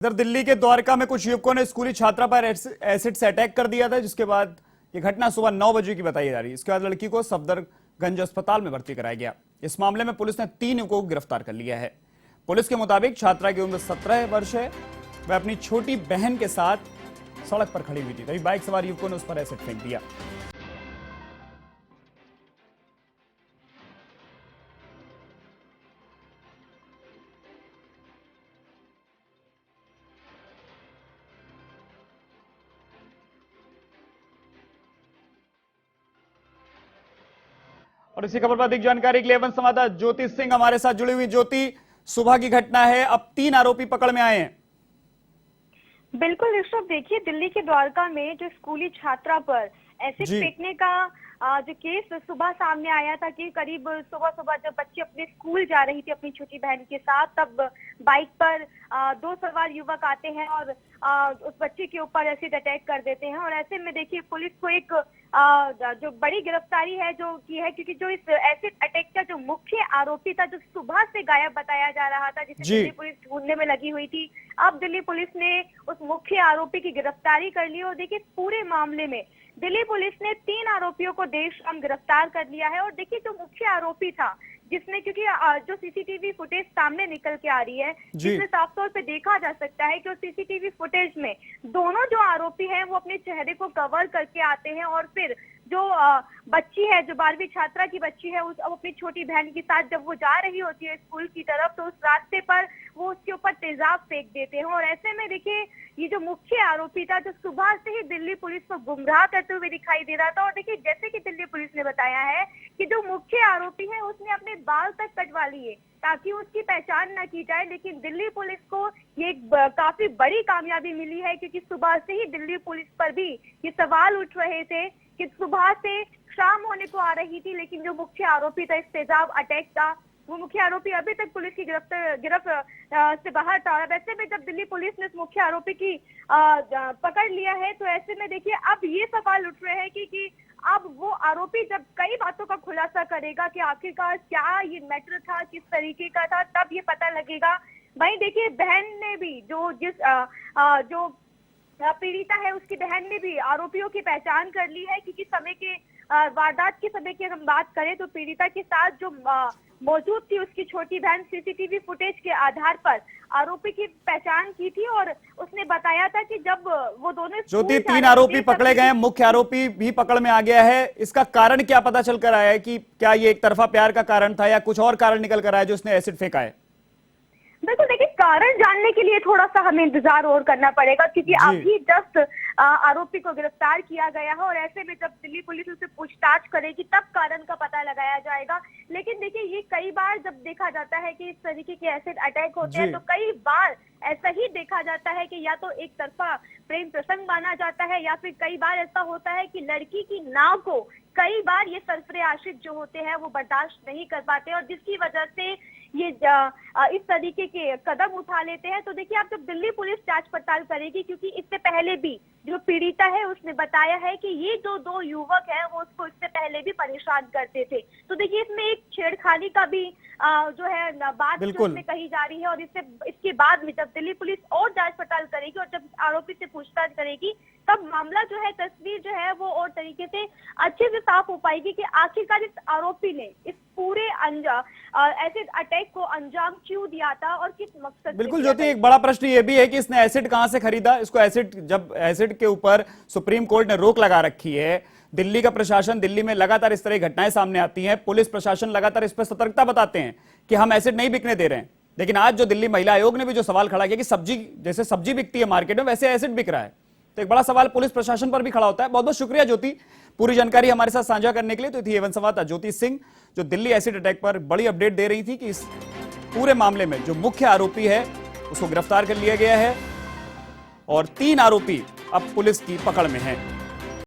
इधर दिल्ली के द्वारका में कुछ युवकों ने स्कूली छात्रा पर एसिड से अटैक कर दिया था, जिसके बाद ये घटना सुबह 9 बजे की बताई जा रही है। इसके बाद लड़की को सफदरगंज अस्पताल में भर्ती कराया गया। इस मामले में पुलिस ने 3 युवकों को गिरफ्तार कर लिया है। पुलिस के मुताबिक छात्रा की उम्र 17 वर्ष है। वह अपनी छोटी बहन के साथ सड़क पर खड़ी हुई थी, तभी बाइक सवार युवकों ने उस पर एसिड फेंक दिया। और इसी खबर पर अधिक जानकारी के लिए एवं संवाददाता ज्योति सिंह हमारे साथ जुड़ी हुई। ज्योति, सुबह की घटना है, अब 3 आरोपी पकड़ में आए हैं। बिल्कुल ऋषभ, देखिए दिल्ली के द्वारका में जो स्कूली छात्रा पर एसिड फेंकने का जो केस सुबह सामने आया था कि करीब सुबह सुबह जब बच्ची अपने स्कूल जा रही थी अपनी छोटी बहन के साथ, तब बाइक पर 2 सवार युवक आते हैं और उस बच्ची के ऊपर एसिड अटैक कर देते हैं। और ऐसे में देखिए पुलिस को एक जो बड़ी गिरफ्तारी है जो की है, क्योंकि जो इस एसिड अटैक का जो मुख्य आरोपी था, जो सुबह से गायब बताया जा रहा था, जिसे दिल्ली पुलिस ढूंढने में लगी हुई थी, अब दिल्ली पुलिस ने उस मुख्य आरोपी की गिरफ्तारी कर ली। और देखिए पूरे मामले में दिल्ली पुलिस ने 3 आरोपियों को देर शाम गिरफ्तार कर लिया है। और देखिए जो मुख्य आरोपी था, जिसने, क्योंकि जो सीसीटीवी फुटेज सामने निकल के आ रही है, जिसमें साफ तौर पे देखा जा सकता है कि उस सीसीटीवी फुटेज में दोनों जो आरोपी हैं वो अपने चेहरे को कवर करके आते हैं और फिर जो बच्ची है, जो 12वीं छात्रा की बच्ची है, उस अब अपनी छोटी बहन के साथ जब वो जा रही होती है स्कूल की तरफ, तो उस रास्ते पर वो उसके ऊपर तेजाब फेंक देते हैं। और ऐसे में देखिए ये जो मुख्य आरोपी था, जो सुबह से ही दिल्ली पुलिस को गुमराह करते हुए दिखाई दे रहा था। और देखिए जैसे कि दिल्ली पुलिस ने बताया है कि जो मुख्य आरोपी है उसने अपने बाल तक कटवा लिए ताकि उसकी पहचान न की जाए। लेकिन दिल्ली पुलिस को ये काफी बड़ी कामयाबी मिली है, क्योंकि सुबह से ही दिल्ली पुलिस पर भी ये सवाल उठ रहे थे कि सुबह से शाम होने को आ रही थी, लेकिन जो मुख्य आरोपी था इस तेजाब अटैक का, वो मुख्य आरोपी अभी तक पुलिस की गिरफ्त से बाहर था। और वैसे में जब दिल्ली पुलिस ने इस मुख्य आरोपी की पकड़ लिया है, तो ऐसे में देखिए अब ये सवाल उठ रहे हैं कि अब वो आरोपी जब कई बातों का खुलासा करेगा कि आखिरकार क्या ये मैटर था, किस तरीके का था, तब ये पता लगेगा। वहीं देखिए बहन ने भी जो पीड़िता है, उसकी बहन ने भी आरोपियों की पहचान कर ली है, क्योंकि समय के वारदात के समय की हम बात करें तो पीड़िता के साथ जो मौजूद थी उसकी छोटी बहन सीसीटीवी फुटेज के आधार पर आरोपी की पहचान की थी। और उसने बताया था कि जब वो दोनों ज्योति, 3 आरोपी पकड़े गए, मुख्य आरोपी भी पकड़ में आ गया है। इसका कारण क्या पता चल कर आया है कि क्या ये एक तरफा प्यार का कारण था या कुछ और कारण निकल कर आया जो उसने एसिड फेंका है? बिल्कुल, देखिए कारण जानने के लिए थोड़ा सा हमें इंतजार और करना पड़ेगा, क्योंकि अभी जस्ट आरोपी को गिरफ्तार किया गया है। और ऐसे में जब दिल्ली पुलिस उसे पूछताछ करेगी तब कारण का पता लगाया जाएगा। लेकिन देखिए ये कई बार जब देखा जाता है कि इस तरीके के एसिड अटैक होते हैं, तो कई बार ऐसा ही देखा जाता है कि या तो एक तरफा प्रेम प्रसंग माना जाता है, या फिर कई बार ऐसा होता है कि लड़की की नाव को कई बार ये सरफरे आशिक जो होते हैं वो बर्दाश्त नहीं कर पाते, और जिसकी वजह से ये इस तरीके के कदम उठा लेते हैं। तो देखिए अब जब दिल्ली पुलिस जांच पड़ताल करेगी, क्योंकि इससे पहले भी जो पीड़िता है उसने बताया है कि ये जो 2 युवक हैं वो उसको इससे पहले भी परेशान करते थे। तो देखिए इसमें एक छेड़खानी का भी जो है बात इसमें कही जा रही है। और इसके बाद में जब दिल्ली पुलिस और जांच पड़ताल करेगी और जब आरोपी से पूछताछ करेगी, तब मामला जो है, तस्वीर जो है वो और तरीके से अच्छे से साफ हो पाएगी कि आखिरकार इस आरोपी ने इस पूरे एसिड अटैक को अंजाम क्यों दिया था और किस मकसद से। बिल्कुल ज्योति, एक बड़ा प्रश्न ये भी है कि इसने एसिड कहां से खरीदा। इसको जब एसिड के ऊपर सुप्रीम कोर्ट ने रोक लगा रखी है, दिल्ली का प्रशासन, दिल्ली में लगातार इस तरह की घटनाएं सामने आती हैं, पुलिस प्रशासन लगातार इस पर सतर्कता बताते हैं कि हम एसिड नहीं बिकने दे रहे हैं। लेकिन आज जो दिल्ली महिला आयोग ने भी जो सवाल खड़ा किया कि सब्जी, जैसे सब्जी बिकती है मार्केट में, वैसे एसिड बिक रहा है, तो एक बड़ा सवाल पुलिस प्रशासन पर भी खड़ा होता है। बहुत बहुत शुक्रिया ज्योति, पूरी जानकारी हमारे साथ साझा करने के लिए। तो थी एवं संवाददाता ज्योति सिंह, जो दिल्ली एसिड अटैक पर बड़ी अपडेट दे रही थी कि इस पूरे मामले में जो मुख्य आरोपी है उसको गिरफ्तार कर लिया गया है और 3 आरोपी अब पुलिस की पकड़ में हैं।